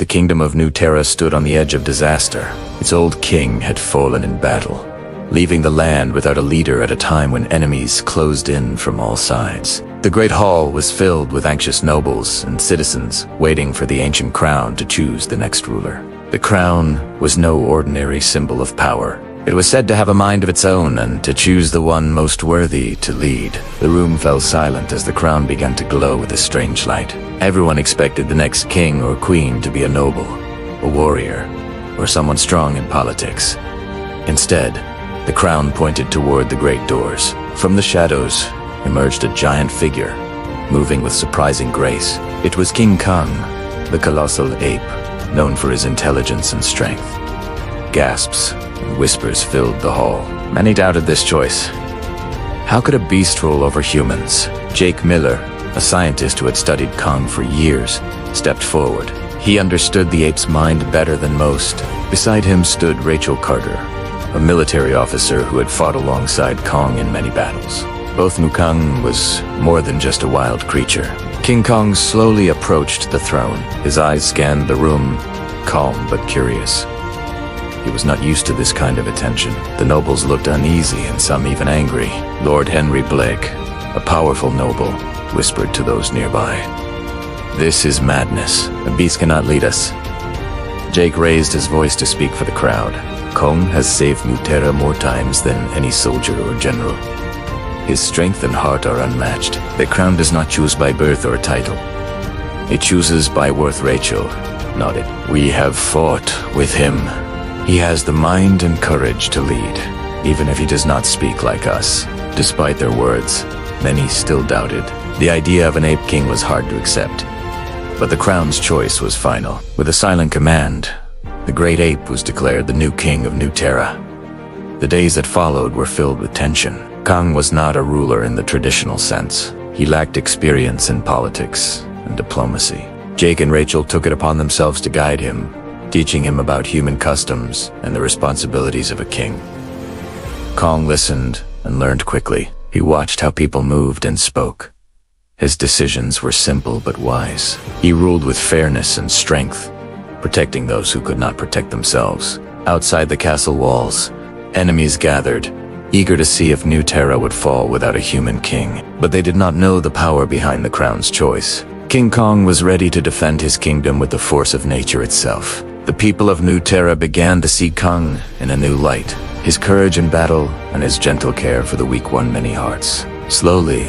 The kingdom of New Terra stood on the edge of disaster. Its old king had fallen in battle, leaving the land without a leader at a time when enemies closed in from all sides. The great hall was filled with anxious nobles and citizens waiting for the ancient crown to choose the next ruler. The crown was no ordinary symbol of power. It was said to have a mind of its own and to choose the one most worthy to lead. The room fell silent as the crown began to glow with a strange light. Everyone expected the next king or queen to be a noble, a warrior, or someone strong in politics. Instead, the crown pointed toward the great doors. From the shadows emerged a giant figure, moving with surprising grace. It was King Kong, the colossal ape, known for his intelligence and strength. Gasps and whispers filled the hall. Many doubted this choice. How could a beast rule over humans? Jake Miller, a scientist who had studied Kong for years, stepped forward. He understood the ape's mind better than most. Beside him stood Rachel Carter, a military officer who had fought alongside Kong in many battles. Both knew Kong was more than just a wild creature. King Kong slowly approached the throne. His eyes scanned the room, calm but curious. He was not used to this kind of attention. The nobles looked uneasy and some even angry. Lord Henry Blake, a powerful noble, whispered to those nearby, "This is madness. A beast cannot lead us." Jake raised his voice to speak for the crowd. "Kong has saved New Terra more times than any soldier or general. His strength and heart are unmatched. The crown does not choose by birth or title. It chooses by worth." Rachel nodded. "We have fought with him. He has the mind and courage to lead, even if he does not speak like us." Despite their words, many still doubted. The idea of an ape king was hard to accept. But the crown's choice was final. With a silent command, the great ape was declared the new king of New Terra. The days that followed were filled with tension. Kong was not a ruler in the traditional sense. He lacked experience in politics and diplomacy. Jake and Rachel took it upon themselves to guide him, teaching him about human customs and the responsibilities of a king. Kong listened and learned quickly. He watched how people moved and spoke. His decisions were simple but wise. He ruled with fairness and strength, protecting those who could not protect themselves. Outside the castle walls, enemies gathered, eager to see if New Terra would fall without a human king. But they did not know the power behind the crown's choice. King Kong was ready to defend his kingdom with the force of nature itself. The people of New Terra began to see Kong in a new light. His courage in battle and his gentle care for the weak won many hearts. Slowly,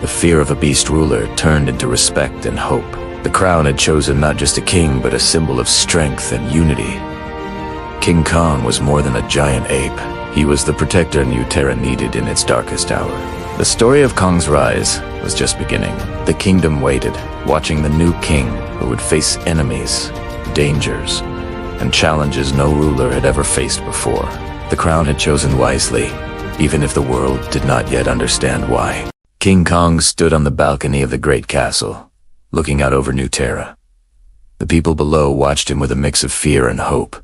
the fear of a beast ruler turned into respect and hope. The crown had chosen not just a king, but a symbol of strength and unity. King Kong was more than a giant ape. He was the protector New Terra needed in its darkest hour. The story of Kong's rise was just beginning. The kingdom waited, watching the new king who would face enemies, dangers, and challenges no ruler had ever faced before. The crown had chosen wisely, even if the world did not yet understand why. King Kong stood on the balcony of the great castle, looking out over New Terra. The people below watched him with a mix of fear and hope.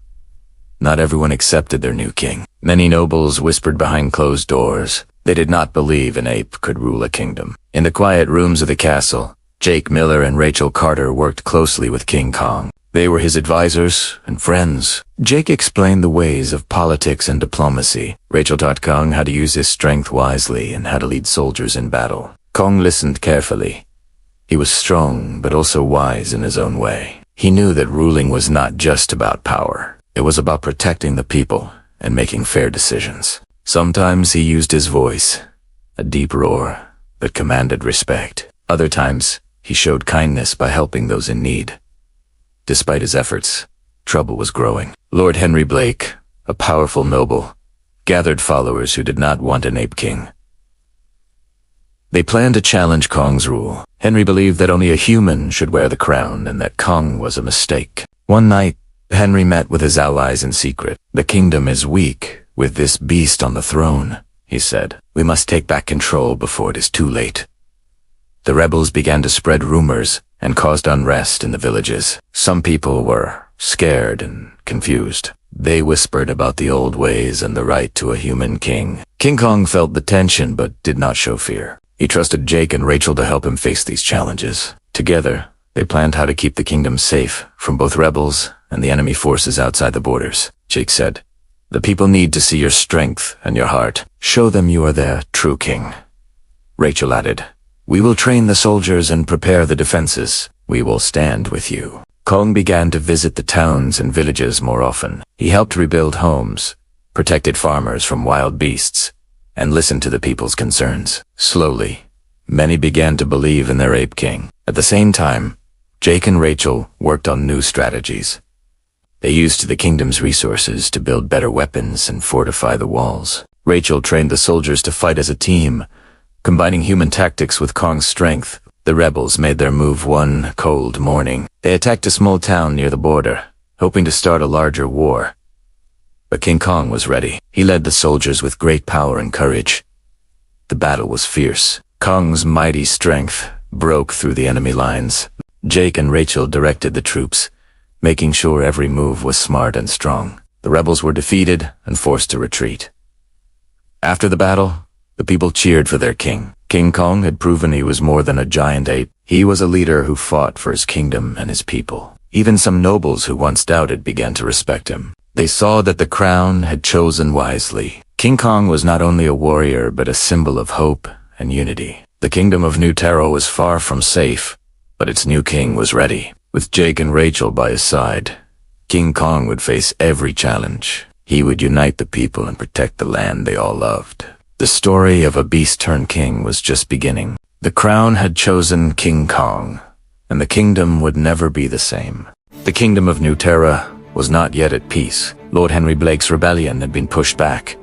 Not everyone accepted their new king. Many nobles whispered behind closed doors. They did not believe an ape could rule a kingdom. In the quiet rooms of the castle, Jake Miller and Rachel Carter worked closely with King Kong. They were his advisors and friends. Jake explained the ways of politics and diplomacy. Rachel taught Kong how to use his strength wisely and how to lead soldiers in battle. Kong listened carefully. He was strong, but also wise in his own way. He knew that ruling was not just about power. It was about protecting the people and making fair decisions. Sometimes he used his voice, a deep roar that commanded respect. Other times, he showed kindness by helping those in need. Despite his efforts, trouble was growing. Lord Henry Blake, a powerful noble, gathered followers who did not want an ape king. They planned to challenge Kong's rule. Henry believed that only a human should wear the crown and that Kong was a mistake. One night, Henry met with his allies in secret. "The kingdom is weak with this beast on the throne," he said. "We must take back control before it is too late." The rebels began to spread rumors and caused unrest in the villages. Some people were scared and confused. They whispered about the old ways and the right to a human king. King Kong felt the tension but did not show fear. He trusted Jake and Rachel to help him face these challenges. Together, They planned how to keep the kingdom safe from both rebels and the enemy forces outside the borders. Jake said, "The people need to see your strength and your heart. Show them you are their true king." Rachel added, "We will train the soldiers and prepare the defenses. We will stand with you." Kong began to visit the towns and villages more often. He helped rebuild homes, protected farmers from wild beasts, and listened to the people's concerns. Slowly, many began to believe in their ape king. At the same time, Jake and Rachel worked on new strategies. They used the kingdom's resources to build better weapons and fortify the walls. Rachel trained the soldiers to fight as a team, combining human tactics with Kong's strength. The rebels made their move one cold morning. They attacked a small town near the border, hoping to start a larger war. But King Kong was ready. He led the soldiers with great power and courage. The battle was fierce. Kong's mighty strength broke through the enemy lines. Jake and Rachel directed the troops, making sure every move was smart and strong. The rebels were defeated and forced to retreat. After the battle, the people cheered for their king. King Kong had proven he was more than a giant ape. He was a leader who fought for his kingdom and his people. Even some nobles who once doubted began to respect him. They saw that the crown had chosen wisely. King Kong was not only a warrior but a symbol of hope and unity. The kingdom of New Terra was far from safe, but its new king was ready. With Jake and Rachel by his side, King Kong would face every challenge. He would unite the people and protect the land they all loved. The story of a beast-turned-king was just beginning. The crown had chosen King Kong, and the kingdom would never be the same. The kingdom of New Terra was not yet at peace. Lord Henry Blake's rebellion had been pushed back,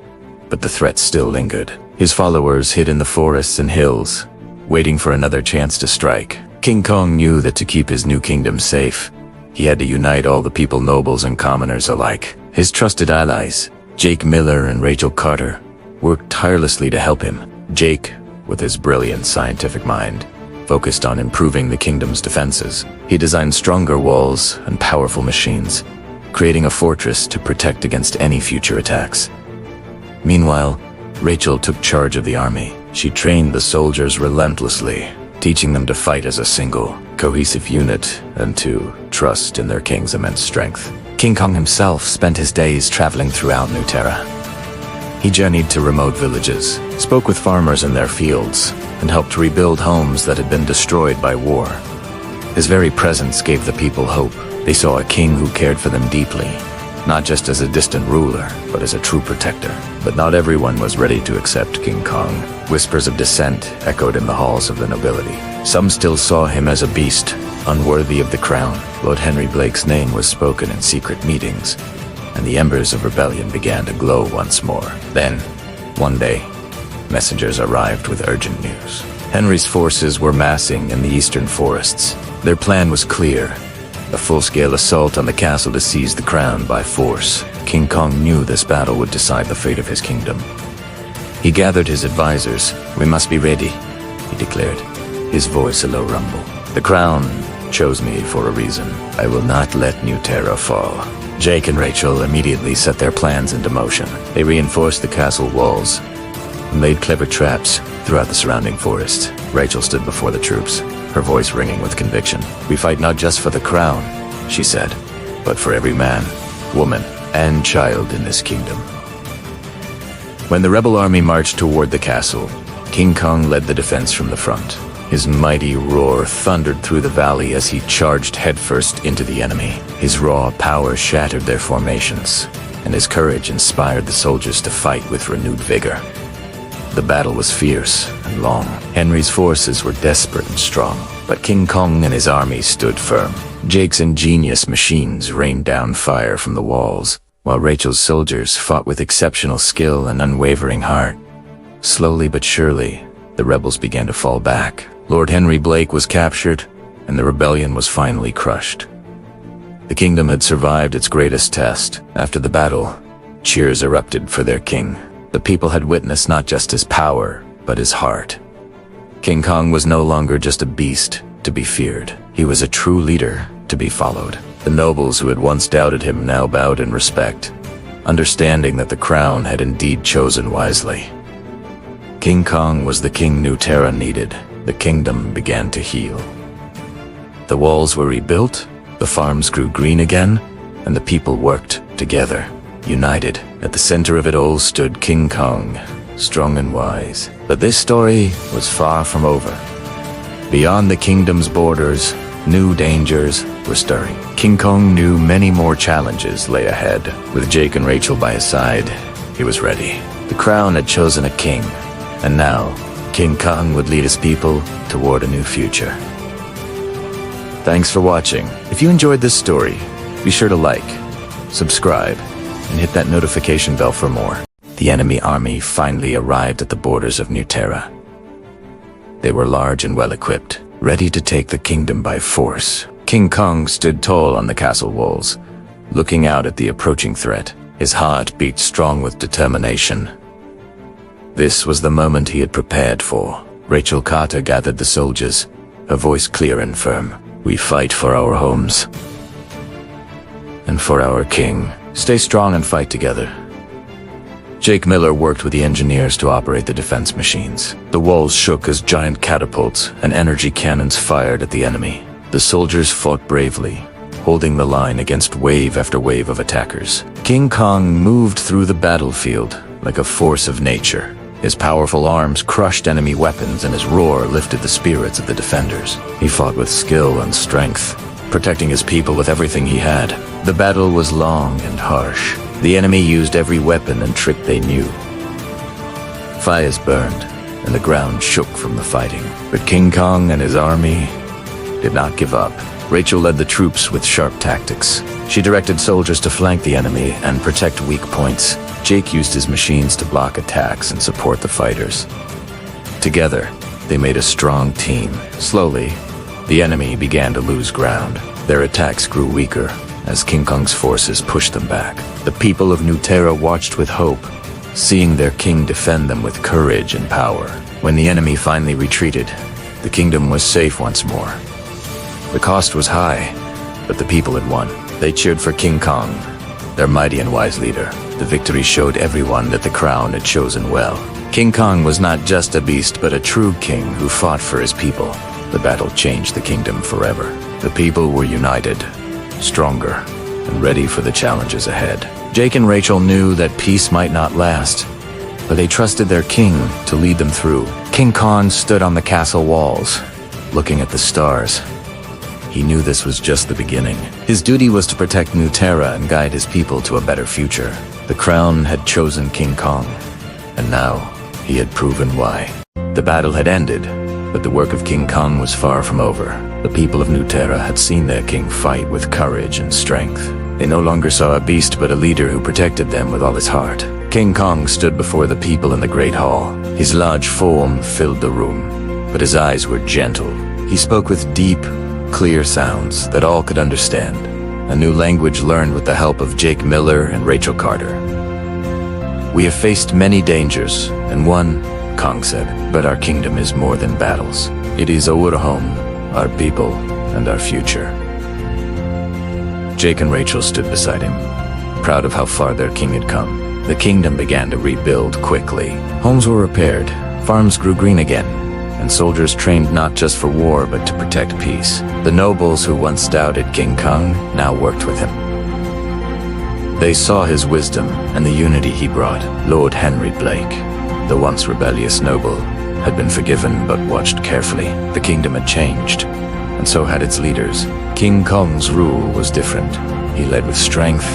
but the threat still lingered. His followers hid in the forests and hills, waiting for another chance to strike. King Kong knew that to keep his new kingdom safe, he had to unite all the people, nobles and commoners alike. His trusted allies, Jake Miller and Rachel Carter, worked tirelessly to help him. Jake, with his brilliant scientific mind, focused on improving the kingdom's defenses. He designed stronger walls and powerful machines, creating a fortress to protect against any future attacks. Meanwhile, Rachel took charge of the army. She trained the soldiers relentlessly, teaching them to fight as a single, cohesive unit and to trust in their king's immense strength. King Kong himself spent his days traveling throughout New Terra. He journeyed to remote villages, spoke with farmers in their fields, and helped rebuild homes that had been destroyed by war. His very presence gave the people hope. They saw a king who cared for them deeply, not just as a distant ruler, but as a true protector. But not everyone was ready to accept King Kong. Whispers of dissent echoed in the halls of the nobility. Some still saw him as a beast, unworthy of the crown. Lord Henry Blake's name was spoken in secret meetings, and the embers of rebellion began to glow once more. Then, one day, messengers arrived with urgent news. Henry's forces were massing in the eastern forests. Their plan was clear: a full-scale assault on the castle to seize the crown by force. King Kong knew this battle would decide the fate of his kingdom. He gathered his advisors. "We must be ready," he declared, his voice a low rumble. "The crown chose me for a reason. I will not let New Terra fall." Jake and Rachel immediately set their plans into motion. They reinforced the castle walls and laid clever traps throughout the surrounding forest. Rachel stood before the troops, her voice ringing with conviction. "We fight not just for the crown," she said, "but for every man, woman, and child in this kingdom." When the rebel army marched toward the castle, King Kong led the defense from the front. His mighty roar thundered through the valley as he charged headfirst into the enemy. His raw power shattered their formations, and his courage inspired the soldiers to fight with renewed vigor. The battle was fierce and long. Henry's forces were desperate and strong, but King Kong and his army stood firm. Jake's ingenious machines rained down fire from the walls, while Rachel's soldiers fought with exceptional skill and unwavering heart. Slowly but surely, the rebels began to fall back. Lord Henry Blake was captured, and the rebellion was finally crushed. The kingdom had survived its greatest test. After the battle, cheers erupted for their king. The people had witnessed not just his power, but his heart. King Kong was no longer just a beast to be feared. He was a true leader to be followed. The nobles who had once doubted him now bowed in respect, understanding that the crown had indeed chosen wisely. King Kong was the king New Terra needed. The kingdom began to heal. The walls were rebuilt, the farms grew green again, and the people worked together, united. At the center of it all stood King Kong, strong and wise. But this story was far from over. Beyond the kingdom's borders, new dangers were stirring. King Kong knew many more challenges lay ahead. With Jake and Rachel by his side, he was ready. The crown had chosen a king, and now King Kong would lead his people toward a new future. Thanks for watching. If you enjoyed this story, be sure to like, subscribe, and hit that notification bell for more. The enemy army finally arrived at the borders of New Terra. They were large and well-equipped, ready to take the kingdom by force. King Kong stood tall on the castle walls, looking out at the approaching threat. His heart beat strong with determination. This was the moment he had prepared for. Rachel Carter gathered the soldiers, her voice clear and firm. We fight for our homes and for our king. Stay strong and fight together. Jake Miller worked with the engineers to operate the defense machines. The walls shook as giant catapults and energy cannons fired at the enemy. The soldiers fought bravely, holding the line against wave after wave of attackers. King Kong moved through the battlefield like a force of nature. His powerful arms crushed enemy weapons and his roar lifted the spirits of the defenders. He fought with skill and strength, protecting his people with everything he had. The battle was long and harsh. The enemy used every weapon and trick they knew. Fires burned, and the ground shook from the fighting. But King Kong and his army did not give up. Rachel led the troops with sharp tactics. She directed soldiers to flank the enemy and protect weak points. Jake used his machines to block attacks and support the fighters. Together, they made a strong team. Slowly, the enemy began to lose ground. Their attacks grew weaker as King Kong's forces pushed them back. The people of New Terra watched with hope, seeing their king defend them with courage and power. When the enemy finally retreated, the kingdom was safe once more. The cost was high, but the people had won. They cheered for King Kong, their mighty and wise leader. The victory showed everyone that the crown had chosen well. King Kong was not just a beast, but a true king who fought for his people. The battle changed the kingdom forever. The people were united, stronger, and ready for the challenges ahead. Jake and Rachel knew that peace might not last, but they trusted their king to lead them through. King Kong stood on the castle walls, looking at the stars. He knew this was just the beginning. His duty was to protect New Terra and guide his people to a better future. The crown had chosen King Kong, and now he had proven why. The battle had ended, but the work of King Kong was far from over. The people of New Terra had seen their king fight with courage and strength. They no longer saw a beast but a leader who protected them with all his heart. King Kong stood before the people in the Great Hall. His large form filled the room, but his eyes were gentle. He spoke with deep, clear sounds that all could understand, a new language learned with the help of Jake Miller and Rachel Carter. We have faced many dangers, and one, Kong said, but our kingdom is more than battles. It is our home, our people, and our future. Jake and Rachel stood beside him, proud of how far their king had come. The kingdom began to rebuild quickly. Homes were repaired, farms grew green again, and soldiers trained not just for war but to protect peace. The nobles who once doubted King Kong now worked with him. They saw his wisdom and the unity he brought. Lord Henry Blake, the once rebellious noble, had been forgiven but watched carefully. The kingdom had changed, and so had its leaders. King Kong's rule was different. He led with strength,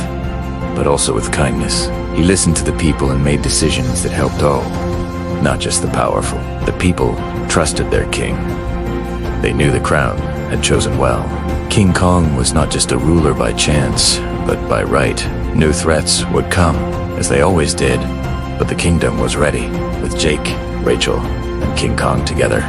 but also with kindness. He listened to the people and made decisions that helped all, not just the powerful. The people trusted their king. They knew the crown had chosen well. King Kong was not just a ruler by chance, but by right. New threats would come, as they always did, but the kingdom was ready. With Jake, Rachel, and King Kong together,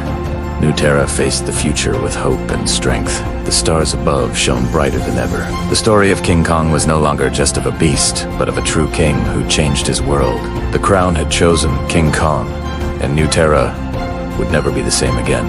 New Terra faced the future with hope and strength. The stars above shone brighter than ever. The story of King Kong was no longer just of a beast, but of a true king who changed his world. The crown had chosen King Kong, and New Terra would never be the same again.